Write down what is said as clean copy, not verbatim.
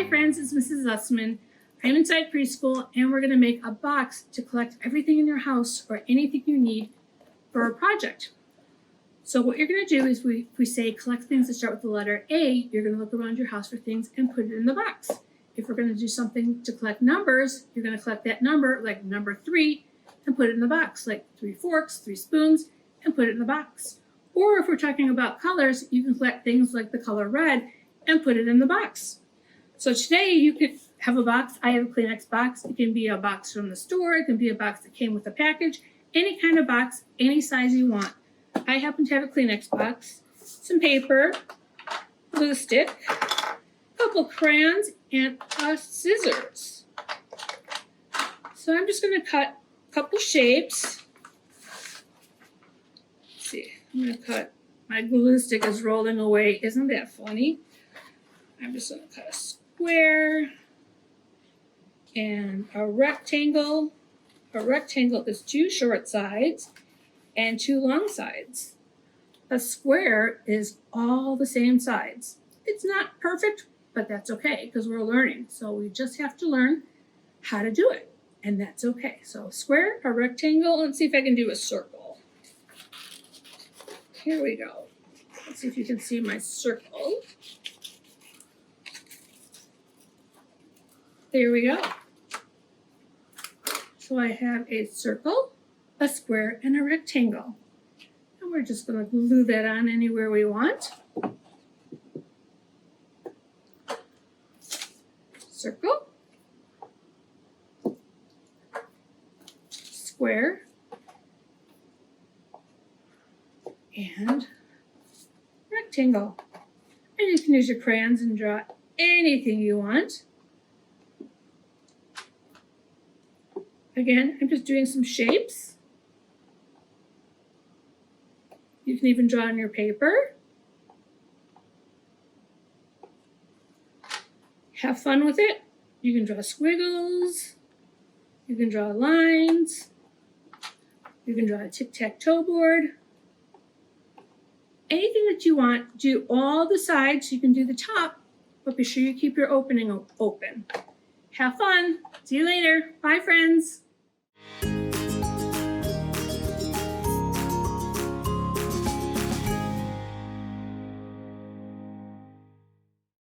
friends, it's Mrs. Zussman. I'm inside preschool and we're going to make a box to collect everything in your house or anything you need for a project. So what you're going to do is we say collect things that start with the letter A, you're going to look around your house for things and put it in the box. If we're going to do something to collect numbers, you're going to collect that number, like number 3, and put it in the box, like 3 forks, 3 spoons, and put it in the box. Or if we're talking about colors, you can collect things like the color red and put it in the box. So today you could have a box. I have a Kleenex box. It can be a box from the store. It can be a box that came with a package. Any kind of box, any size you want. I happen to have a Kleenex box, some paper, glue stick, a couple crayons, and scissors. So I'm just going to cut a couple shapes. Let's see, I'm going to cut, my glue stick is rolling away. Isn't that funny? I'm just going to cut a square and a rectangle. A rectangle is 2 short sides and 2 long sides. A square is all the same sides. It's not perfect, but that's okay because we're learning. So we just have to learn how to do it, and that's okay. So a square, a rectangle. Let's see if I can do a circle. Here we go. Let's see if you can see my circle. There we go. So I have a circle, a square, and a rectangle. And we're just going to glue that on anywhere we want. Circle, square, and rectangle. And you can use your crayons and draw anything you want. Again, I'm just doing some shapes. You can even draw on your paper. Have fun with it. You can draw squiggles. You can draw lines. You can draw a tic-tac-toe board. Anything that you want, do all the sides. You can do the top, but be sure you keep your opening open. Have fun. See you later. Bye, friends.